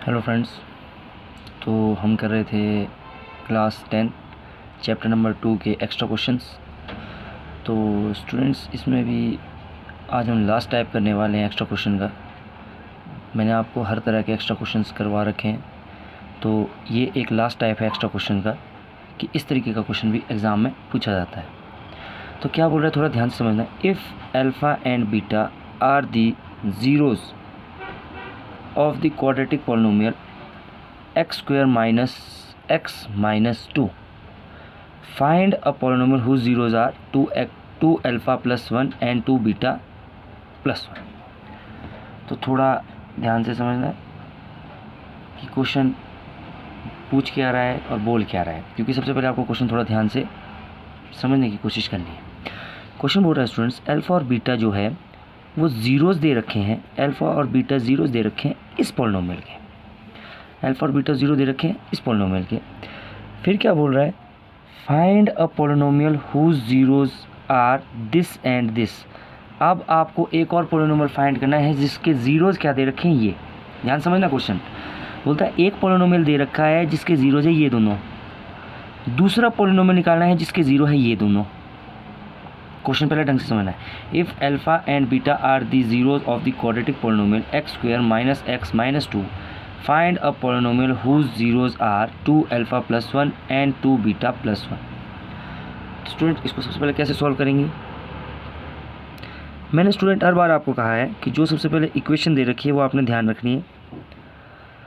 Hello friends. तो हम कर रहे थे क्लास 10 चैप्टर नंबर 2 के एक्स्ट्रा क्वेश्चंस। तो स्टूडेंट्स, इसमें भी आज हम लास्ट टाइप करने वाले हैं एक्स्ट्रा क्वेश्चन का। मैंने आपको हर तरह के एक्स्ट्रा क्वेश्चंस करवा रखे हैं, तो ये एक लास्ट टाइप है एक्स्ट्रा क्वेश्चन का कि इस तरीके का क्वेश्चन भी एग्ज़ाम में पूछा जाता है। तो क्या बोल रहा है, थोड़ा ध्यान से समझना। If alpha and beta are the zeros of the quadratic polynomial x square minus x minus 2, find a polynomial whose zeros are 2 alpha plus 1 and 2 beta plus 1। तो थोड़ा ध्यान से समझना है कि क्वेश्चन पूछ क्या रहा है और बोल क्या रहा है, क्योंकि सबसे पहले आपको क्वेश्चन थोड़ा ध्यान से समझने की कोशिश करनी है। क्वेश्चन बोल रहा है स्टूडेंट्स, अल्फा और बीटा जो है वो ज़ीरोज़ दे रखे हैं, अल्फ़ा और बीटा ज़ीरोज़ दे रखे हैं इस पॉलिनोमियल के, अल्फ़ा और बीटा ज़ीरो दे रखे हैं इस पॉलिनोमियल के। फिर क्या बोल रहा है, find a polynomial whose zeros are this and this. अब आपको एक और पॉलिनोमियल फाइंड करना है जिसके ज़ीरोज़ क्या दे रखे हैं, ये ध्यान समझना। क्वेश्चन बोलता है एक पॉलिनोमियल दे रखा है जिसके ज़ीरोज़ है ये दोनों, दूसरा पॉलिनोमियल निकालना है जिसके ज़ीरो है ये दोनों। क्वेश्चन पहले ढंग से समझना है। If alpha and beta are the zeros of the quadratic polynomial x square minus x minus 2, find a polynomial whose zeros are 2 alpha plus 1 and 2 beta plus 1। Student, इसको सबसे पहले कैसे सॉल्व करेंगे। मैंने स्टूडेंट हर बार आपको कहा है कि जो सबसे पहले इक्वेशन दे रखी है वो आपने ध्यान रखनी है,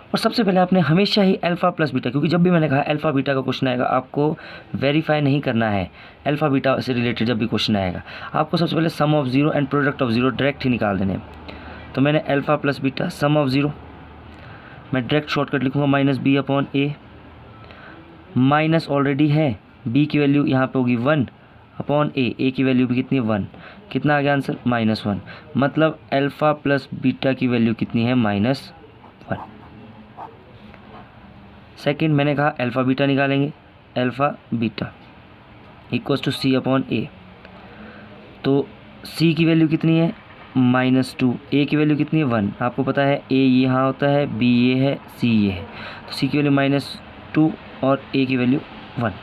और सबसे पहले आपने हमेशा ही अल्फ़ा प्लस बीटा, क्योंकि जब भी मैंने कहा अल्फ़ा बीटा का क्वेश्चन आएगा आपको वेरीफाई नहीं करना है। अल्फ़ा बीटा से रिलेटेड जब भी क्वेश्चन आएगा आपको सबसे पहले sum of zero and product of zero direct ही निकाल देने। तो मैंने alpha plus beta sum of zero, मैं डायरेक्ट शॉर्टकट लिखूँगा minus B upon A, minus already है, बी की वैल्यू यहाँ पे होगी 1 अपॉन ए की वैल्यू भी कितनी है 1, कितना आ गया आंसर -1। मतलब अल्फ़ा प्लस बीटा की वैल्यू कितनी है -1। सेकेंड मैंने कहा अल्फ़ा बीटा निकालेंगे, alpha beta equals to C upon A. तो सी की वैल्यू कितनी है -2, ए की वैल्यू कितनी है 1। आपको पता है ए यहाँ होता है, बी ये है, सी ये है, तो सी की वैल्यू -2 और ए की वैल्यू 1,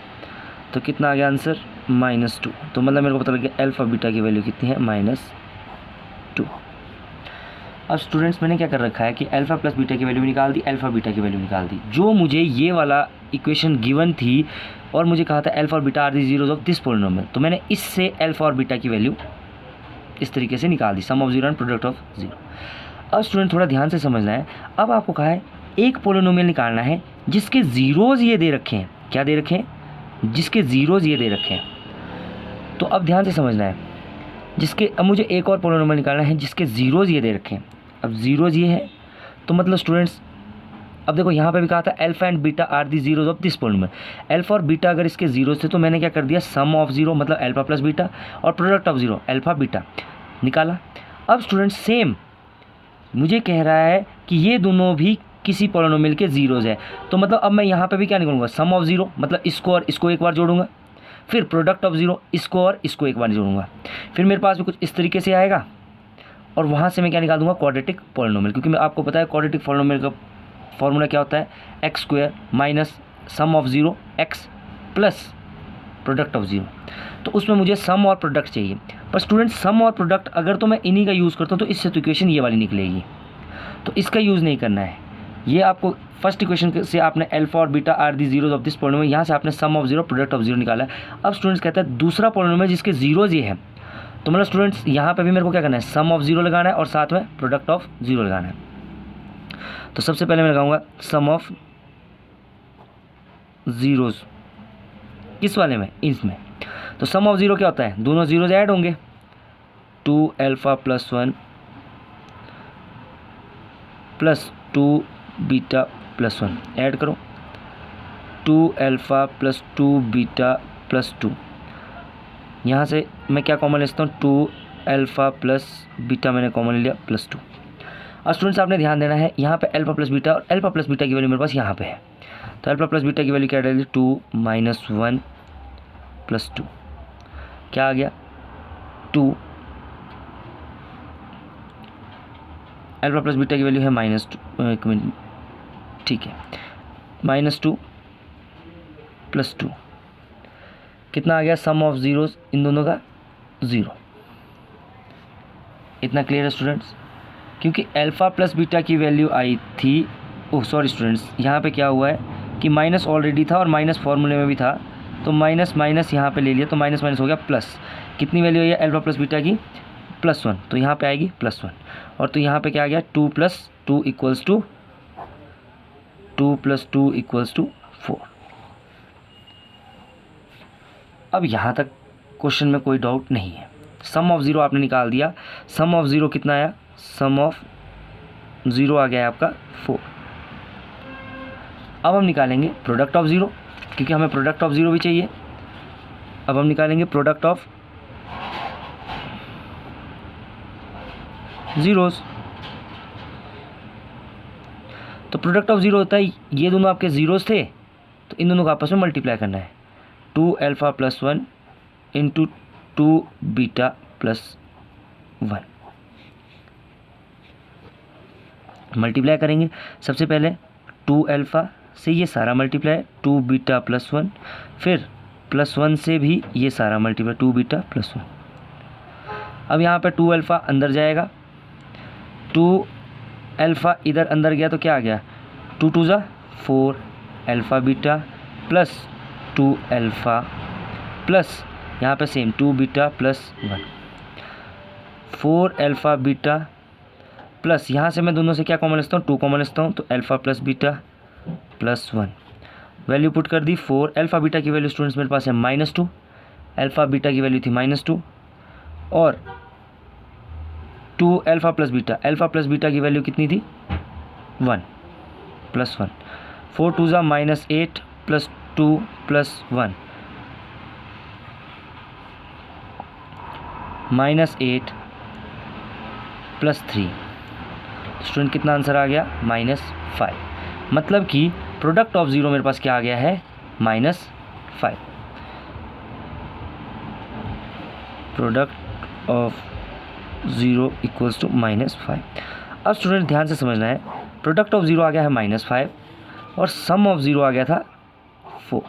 तो कितना आ गया आंसर -2। तो मतलब मेरे को पता लग गया अल्फ़ा बीटा की वैल्यू कितनी है -2। अब स्टूडेंट्स, मैंने क्या कर रखा है कि अल्फ़ा प्लस बीटा की वैल्यू निकाल दी, अल्फ़ा बीटा की वैल्यू निकाल दी। जो मुझे ये वाला इक्वेशन गिवन थी और मुझे कहा था अल्फ़ा और beta are the zeros of this polynomial, तो मैंने इससे अल्फ़ा और बीटा की वैल्यू इस तरीके से निकाल दी, sum of zero and product of zero. अब स्टूडेंट थोड़ा ध्यान से समझना है। अब आपको कहा है एक पॉलिनोमियल निकालना है जिसके ज़ीरोज़ ये दे रखे हैं, क्या दे रखे हैं, जिसके ज़ीरोज़ ये दे रखे हैं। तो अब ध्यान से समझना है, अब मुझे एक और पॉलिनोमियल निकालना है जिसके ज़ीरोज़ ये दे रखे हैं। अब ज़ीरोज़ ये है, तो मतलब स्टूडेंट्स अब देखो यहाँ पे भी कहा था alpha and beta are the zeros of this polynomial. Alpha और बीटा अगर इसके ज़ीरोज़ थे तो मैंने क्या कर दिया, सम ऑफ ज़ीरो मतलब अल्फ़ा प्लस बीटा और product of zero alpha beta निकाला। अब स्टूडेंट्स सेम मुझे कह रहा है कि ये दोनों भी किसी पॉलिनोमियल के ज़ीरोज़ है, तो मतलब अब मैं यहाँ पे भी क्या निकालूंगा, सम ऑफ ज़ीरो मतलब इसको और इसको एक बार जोड़ूंगा, फिर प्रोडक्ट ऑफ ज़ीरो इसको और इसको एक बार जोड़ूंगा, फिर मेरे पास भी कुछ इस तरीके से आएगा, और वहाँ से मैं क्या निकाल दूंगा, क्वाड्रेटिक पॉलिनोमियल। क्योंकि मैं आपको पता है क्वाड्रेटिक पॉलिनोमियल का फॉर्मूला क्या होता है, x square minus sum of zero x plus product of zero. तो उसमें मुझे सम और प्रोडक्ट चाहिए, पर स्टूडेंट सम और प्रोडक्ट अगर तो मैं इन्हीं का यूज़ करता हूँ तो इससे तो इक्वेशन ये वाली निकलेगी, तो इसका यूज़ नहीं करना है। ये आपको फर्स्ट इक्वेशन से आपने अल्फ़ा और beta are the zeros of this polynomial, यहाँ से आपने sum of zero product of zero निकाला है। अब स्टूडेंट्स कहता है दूसरा पॉलिनोमियल जिसके ज़ीरोज़ ये है, तो मतलब स्टूडेंट्स यहाँ पे भी मेरे को क्या करना है, सम ऑफ ज़ीरो लगाना है और साथ में प्रोडक्ट ऑफ ज़ीरो लगाना है। तो सबसे पहले मैं लगाऊंगा सम ऑफ ज़ीरोज़, किस वाले में, इसमें। तो सम ऑफ ज़ीरो क्या होता है, दोनों ज़ीरोज़ ऐड होंगे, 2 alpha plus 1 plus 2 beta plus 1 add करो, 2 अल्फ़ा प्लस 2 बीटा प्लस 2। यहाँ से मैं क्या कॉमन लेता हूँ, 2 अल्फ़ा प्लस बीटा मैंने कॉमन लिया प्लस 2। अब स्टूडेंट्स आपने ध्यान देना है, यहाँ पे अल्फ़ा प्लस बीटा और अल्फ़ा प्लस बीटा की वैल्यू मेरे पास यहाँ पे है, तो अल्फ़ा प्लस बीटा की वैल्यू क्या डाली, 2 माइनस 1 प्लस 2, क्या आ गया 2। अल्फ़ा प्लस बीटा की वैल्यू है -2, एक मिनट ठीक है, -2 + 2 कितना आ गया, सम ऑफ ज़ीरोज़ इन दोनों का 0। इतना क्लियर है स्टूडेंट्स? क्योंकि अल्फ़ा प्लस बीटा की वैल्यू आई थी, ओह सॉरी स्टूडेंट्स, यहाँ पे क्या हुआ है कि माइनस ऑलरेडी था और माइनस फॉर्मूले में भी था, तो माइनस माइनस यहाँ पे ले लिया, तो माइनस माइनस हो गया प्लस। कितनी वैल्यू है अल्फ़ा प्लस बीटा की, +1, तो यहाँ पे आएगी +1। और तो यहाँ पे क्या आ गया, 2 + 2 = 4। अब यहाँ तक क्वेश्चन में कोई डाउट नहीं है। सम ऑफ ज़ीरो आपने निकाल दिया, सम ऑफ ज़ीरो कितना आया, सम ऑफ ज़ीरो आ गया है आपका 4। अब हम निकालेंगे प्रोडक्ट ऑफ ज़ीरो, क्योंकि हमें प्रोडक्ट ऑफ ज़ीरो भी चाहिए। अब हम निकालेंगे प्रोडक्ट ऑफ ज़ीरोज़। तो प्रोडक्ट ऑफ ज़ीरो होता है, ये दोनों आपके ज़ीरोज़ थे, तो इन दोनों को आपस में मल्टीप्लाई करना है। 2α + 1 × 2β + 1 मल्टीप्लाई करेंगे। सबसे पहले 2α से ये सारा मल्टीप्लाई, 2β + 1, फिर +1 से भी ये सारा मल्टीप्लाई, 2β + 1। अब यहाँ पे 2α अंदर जाएगा, 2α इधर अंदर गया तो क्या आ गया, 2 × 2 = 4 α β + 2α प्लस यहाँ पे सेम 2β + 1, 4 α β प्लस यहाँ से मैं दोनों से क्या कॉमन लेता हूँ, 2 कॉमन लेता हूँ, तो अल्फ़ा + बीटा + 1 वैल्यू पुट कर दी। 4 अल्फ़ा बीटा की वैल्यू स्टूडेंट्स मेरे पास है -2, अल्फ़ा बीटा की वैल्यू थी -2 और 2 अल्फ़ा + बीटा, अल्फ़ा + बीटा की वैल्यू कितनी थी, 1 + 1, 4 × 2 = -8 + 2 + 1 -8 + 3। स्टूडेंट कितना आंसर आ गया, -5। मतलब कि प्रोडक्ट ऑफ ज़ीरो मेरे पास क्या आ गया है, -5। Product of zero = -5। अब स्टूडेंट ध्यान से समझना है, प्रोडक्ट ऑफ ज़ीरो आ गया है -5 और सम ऑफ ज़ीरो आ गया था 4।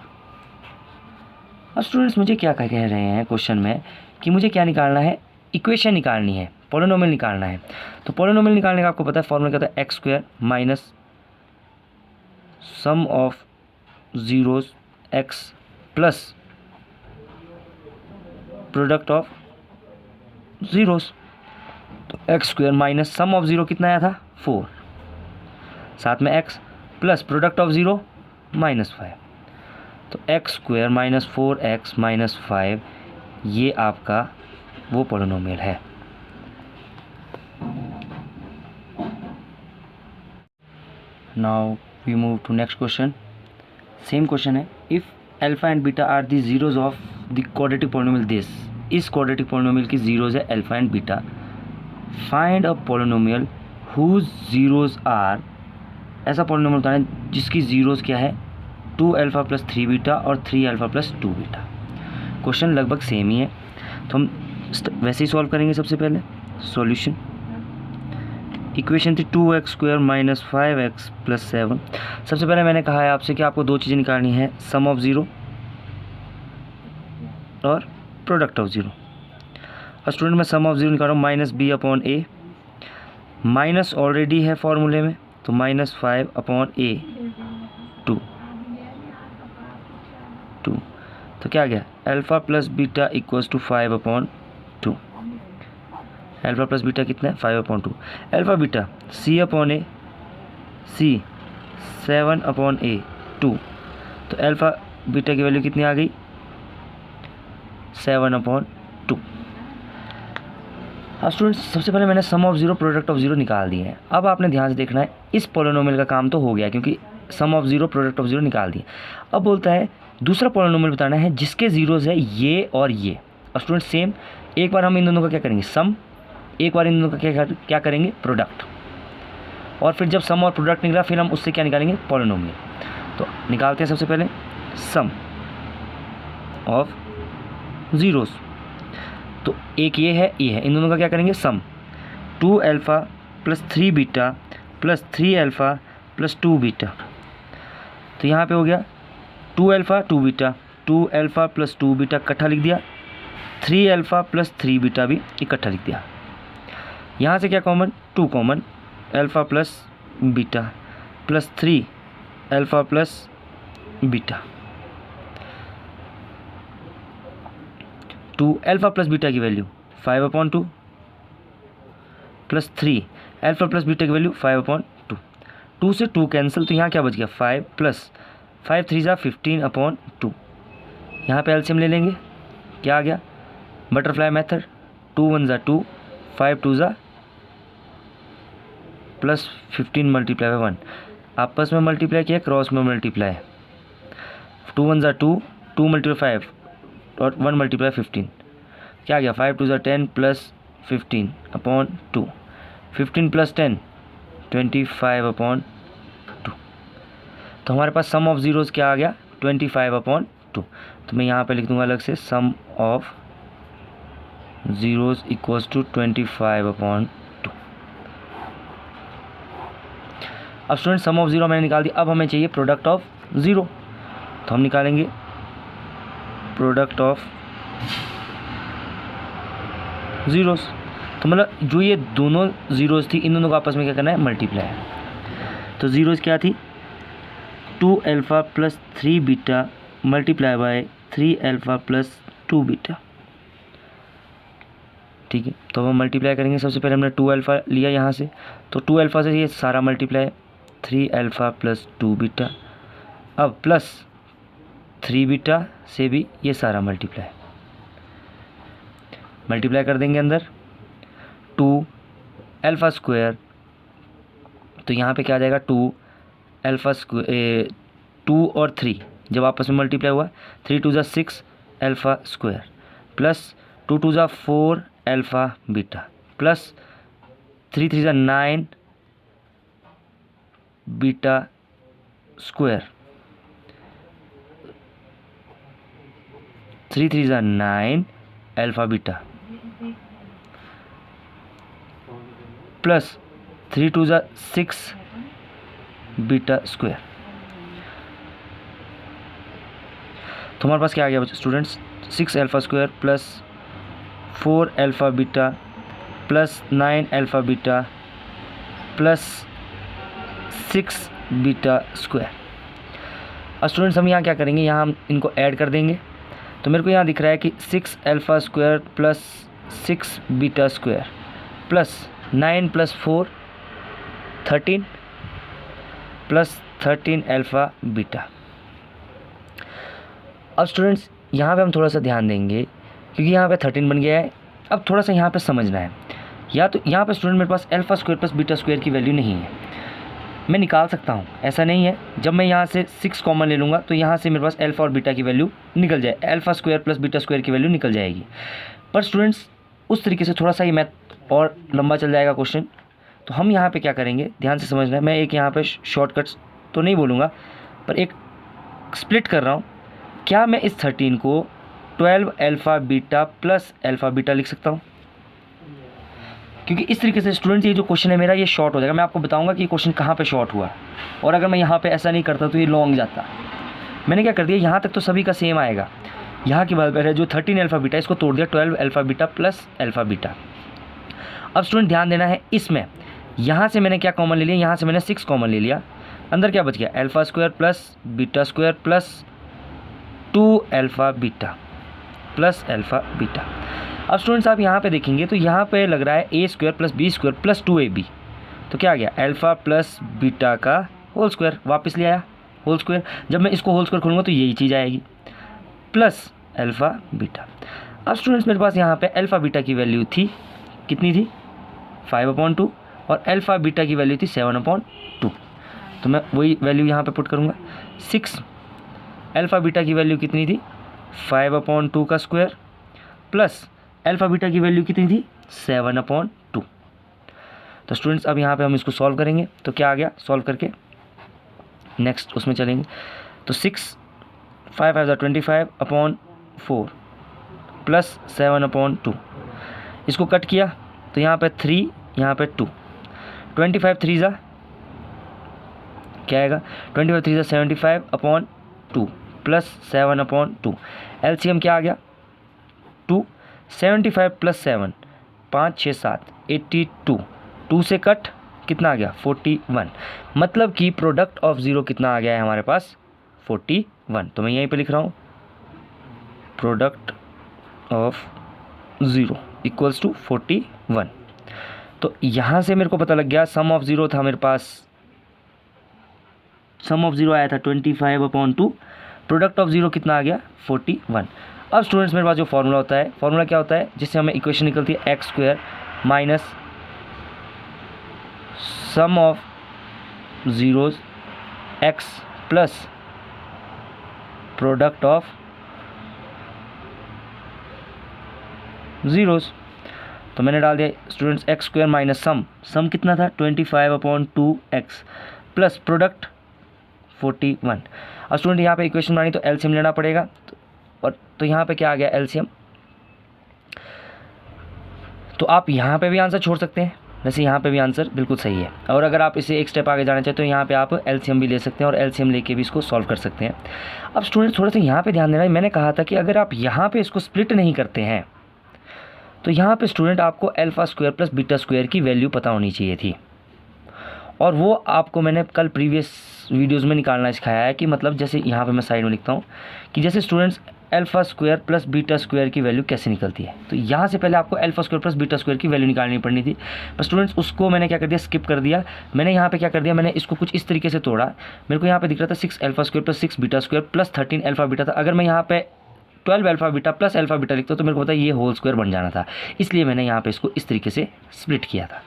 अब स्टूडेंट्स मुझे क्या कह रहे हैं क्वेश्चन में कि मुझे क्या निकालना है, इक्वेशन निकालनी है, पॉलिनोमियल निकालना है। तो पॉलिनोमियल निकालने का आपको पता है फॉर्मूला क्या होता है, x² - sum of zeros x plus product of zeros. तो x² - सम ऑफ ज़ीरो कितना आया था, 4, साथ में x plus product of zero -5, तो x² - 4x - 5 ये आपका वो पॉलिनोमियल है। Now we move to next question. Same question है, if alpha and beta are the zeros of the quadratic polynomial this, इस क्वाड्रेटिक पॉलिनोमियल की ज़ीरोज़ है alpha and beta, find a polynomial whose zeros are, ऐसा polynomial होता है जिसकी zeros क्या है, 2α + 3β और 3α + 2β। क्वेश्चन लगभग सेम ही है, तो हम वैसे ही सॉल्व करेंगे। सबसे पहले सॉल्यूशन, इक्वेशन थी 2x² - 5x + 7। सबसे पहले मैंने कहा है आपसे कि आपको दो चीज़ें निकालनी है, सम ऑफ ज़ीरो और प्रोडक्ट ऑफ ज़ीरो। और स्टूडेंट मैं सम ऑफ ज़ीरो निकाल रहा हूँ, -b/a, माइनस ऑलरेडी है फॉर्मूले में, तो -5/a 2, तो क्या आ गया, अल्फ़ा + बीटा = 5/2। अल्फ़ा + बीटा कितना है, 5/2। Alpha beta c/a, c 7/a 2, तो अल्फ़ा बीटा की वैल्यू कितनी आ गई, 7/2। अब स्टूडेंट्स सबसे पहले मैंने sum of zero product of zero निकाल दिए हैं। अब आपने ध्यान से देखना है, इस पॉलिनोमियल का काम तो हो गया क्योंकि sum of zero product of zero निकाल दिए। अब बोलता है दूसरा पॉलिनोमियल बताना है जिसके ज़ीरोज़ है ये और ये। और स्टूडेंट सेम, एक बार हम इन दोनों का क्या करेंगे, सम, एक बार इन दोनों का क्या करेंगे, प्रोडक्ट, और फिर जब सम और प्रोडक्ट निकला फिर हम उससे क्या निकालेंगे, पॉलिनोमियल। तो निकालते हैं सबसे पहले सम ऑफ ज़ीरोज़, तो एक ये है, इन दोनों का क्या करेंगे, सम, 2α + 3β + 3α + 2β तो यहाँ पे हो गया 2 alpha 2 beta, 2 alpha plus 2 beta इकट्ठा लिख दिया, 3 अल्फ़ा प्लस 3 बीटा भी इकट्ठा लिख दिया। यहाँ से क्या common, 2 common, alpha plus beta plus 3 alpha plus beta, 2 alpha plus beta की value 5/2 plus 3 alpha plus beta की वैल्यू 5/2, 2 से 2 कैंसिल, तो यहाँ क्या बच गया 5 प्लस 5 3 ज़ा 15/2। यहाँ पे एलसीएम ले लेंगे, क्या आ गया, बटरफ्लाई मेथड, 2 1 ज़ा 2, 5 2 ज़ा प्लस 15 मल्टीप्लाई बाय 1, आपस में मल्टीप्लाई किया, क्रॉस में मल्टीप्लाई, 2 1 ज़ा 2, 2 मल्टीप्लाई 5 और 1 मल्टीप्लाई 15, क्या आ गया 5 2 ज़ा 10 प्लस 15/2, 15 प्लस 10 25/2। तो हमारे पास सम ऑफ ज़ीरोज़ क्या आ गया 25/2। तो मैं यहाँ पे लिख दूंगा अलग से, सम ऑफ ज़ीरोज़ इक्वल्स टू 25/2। अब स्टूडेंट सम ऑफ ज़ीरो मैंने निकाल दिया, अब हमें चाहिए प्रोडक्ट ऑफ ज़ीरो, तो हम निकालेंगे प्रोडक्ट ऑफ ज़ीरोज़। तो मतलब जो ये दोनों ज़ीरोज़ थी, इन दोनों को आपस में क्या करना है, मल्टीप्लाई। तो ज़ीरोज़ क्या थी, 2 alpha plus 3 beta multiply by 3 alpha plus 2 beta. ठीक है, तो हम मल्टीप्लाई करेंगे। सबसे पहले हमने 2 अल्फ़ा लिया यहाँ से, तो 2 अल्फ़ा से ये सारा मल्टीप्लाई, 3 अल्फ़ा प्लस 2 बीटा, अब प्लस 3 बीटा से भी ये सारा मल्टीप्लाई कर देंगे अंदर, 2 अल्फ़ा स्क्वायर, तो यहाँ पे क्या आ जाएगा 2 अल्फ़ा स्क्वायर, 2 और 3 जब आपस में मल्टीप्लाई हुआ, 3 2 ज़ा 6 अल्फ़ा स्क्वायर प्लस 2 2 ज़ा 4 अल्फ़ा बीटा प्लस 3 3 ज़ा 9 बीटा स्क्वायर, 3 3 ज़ा 9 अल्फ़ा बीटा प्लस 3 2 ज़ा 6 बीटा स्क्वायर। तो हमारे पास क्या आ गया students, 6 alpha square plus 4 alpha beta plus 9 alpha beta plus 6 beta square. अब स्टूडेंट्स हम यहाँ क्या करेंगे, यहाँ हम इनको ऐड कर देंगे। तो मेरे को यहाँ दिख रहा है कि 6 alpha square plus 6 beta square plus 9 plus 4 13 plus 13 alpha beta. अब स्टूडेंट्स यहाँ पे हम थोड़ा सा ध्यान देंगे, क्योंकि यहाँ पे 13 बन गया है। अब थोड़ा सा यहाँ पे समझना है, या तो यहाँ पे स्टूडेंट मेरे पास alpha square plus beta square की वैल्यू नहीं है, मैं निकाल सकता हूँ, ऐसा नहीं है। जब मैं यहाँ से 6 कॉमन ले लूँगा तो यहाँ से मेरे पास अल्फ़ा और बीटा की वैल्यू निकल जाए, alpha square plus beta square की वैल्यू निकल जाएगी। पर स्टूडेंट्स उस तरीके से थोड़ा सा ये मैथ और लंबा चल जाएगा क्वेश्चन। तो हम यहाँ पे क्या करेंगे, ध्यान से समझना है। मैं एक यहाँ पे शॉर्टकट्स तो नहीं बोलूँगा, पर एक स्प्लिट कर रहा हूँ। क्या मैं इस 13 को 12 alpha beta plus alpha beta लिख सकता हूँ? क्योंकि इस तरीके से स्टूडेंट ये जो क्वेश्चन है मेरा, ये शॉर्ट हो जाएगा। मैं आपको बताऊंगा कि ये क्वेश्चन कहाँ पे शॉर्ट हुआ, और अगर मैं यहाँ पे ऐसा नहीं करता तो ये लॉन्ग जाता। मैंने क्या कर दिया, यहाँ तक तो सभी का सेम आएगा। यहाँ की बात है जो 13 अल्फ़ा बीटा, इसको तोड़ दिया 12 alpha beta plus alpha beta. अब स्टूडेंट ध्यान देना है, इसमें यहाँ से मैंने क्या कॉमन ले लिया, यहाँ से मैंने 6 कॉमन ले लिया। अंदर क्या बच गया, alpha square plus beta square plus 2 alpha beta plus alpha beta. अब स्टूडेंट्स आप यहाँ पे देखेंगे तो यहाँ पे लग रहा है A square plus B square plus 2ab। तो क्या आ गया, अल्फ़ा प्लस बीटा का होल स्क्वायर, वापस ले आया होल स्क्वायर। जब मैं इसको होल स्क्वायर खोलूँगा तो यही चीज़ आएगी, प्लस अल्फ़ा बीटा। अब स्टूडेंट्स मेरे पास यहाँ पे अल्फ़ा बीटा की वैल्यू थी, कितनी थी 5/2, और अल्फ़ा बीटा की वैल्यू थी 7/2। तो मैं वही वैल्यू यहाँ पे पुट करूँगा। 6 अल्फ़ा बीटा की वैल्यू कितनी थी 5/2 का स्क्वायर प्लस अल्फ़ा बीटा की वैल्यू कितनी थी 7/2। तो स्टूडेंट्स अब यहाँ पे हम इसको सॉल्व करेंगे। तो क्या आ गया, सॉल्व करके नेक्स्ट उसमें चलेंगे। तो 6 5 5 25/4 प्लस 7/2, इसको कट किया तो यहाँ पे 3, यहाँ पे 2, 25 3 ज़ा क्या आएगा 25 3 75 अपॉन 2 प्लस 7 अपॉन 2। एलसीएम क्या आ गया 2, 75 प्लस 7 5 6 7 82, 2 से कट कितना आ गया 41। मतलब कि प्रोडक्ट ऑफ ज़ीरो कितना आ गया है हमारे पास 41। तो मैं यहीं पे लिख रहा हूँ product of zero equals to 41। तो यहाँ से मेरे को पता लग गया सम ऑफ ज़ीरो था मेरे पास, सम ऑफ ज़ीरो आया था 25 अपॉन 2, प्रोडक्ट ऑफ ज़ीरो कितना आ गया 41। अब स्टूडेंट्स मेरे पास जो फॉर्मूला होता है, फॉर्मूला क्या होता है जिससे हमें इक्वेशन निकलती है x square minus sum of zeros x plus product of zeros. तो मैंने डाल दिया students x square minus sum कितना था 25 अपॉन 2x प्लस प्रोडक्ट 41। अब स्टूडेंट यहाँ पे इक्वेशन बनानी तो एलसीएम लेना पड़ेगा, और तो यहाँ पे क्या आ गया एलसीएम। तो आप यहाँ पे भी आंसर छोड़ सकते हैं, वैसे यहाँ पे भी आंसर बिल्कुल सही है। और अगर आप इसे एक स्टेप आगे जाना चाहते हो तो यहाँ पे आप एलसीएम भी ले सकते हैं और एलसीएम लेके भी इसको सॉल्व कर सकते हैं। अब स्टूडेंट थोड़ा सा यहाँ पे ध्यान देना, मैंने कहा था कि अगर आप यहाँ पे इसको स्प्लिट नहीं करते हैं तो यहाँ पे स्टूडेंट आपको alpha square plus beta square की वैल्यू पता होनी चाहिए थी, और वो आपको मैंने कल प्रीवियस वीडियोज़ में निकालना सिखाया है कि मतलब जैसे यहाँ पे मैं साइड में लिखता हूँ कि जैसे students alpha square plus beta square की वैल्यू कैसे निकलती है। तो यहाँ से पहले आपको alpha square plus beta square की वैल्यू निकालनी पड़नी थी, पर स्टूडेंट्स उसको मैंने क्या कर दिया स्किप कर दिया। मैंने यहाँ पे क्या कर दिया, मैंने इसको कुछ इस तरीके से तोड़ा। मेरे को यहाँ पे दिख रहा था 6 alpha square plus 6 beta square plus 13 alpha beta था। अगर मैं यहाँ पे 12 alpha beta plus alpha beta लिखता हूँ तो मेरे को पता है ये होल स्क्वायर बन जाना था, इसलिए मैंने यहाँ पे इसको इस तरीके से स्प्लिट किया था।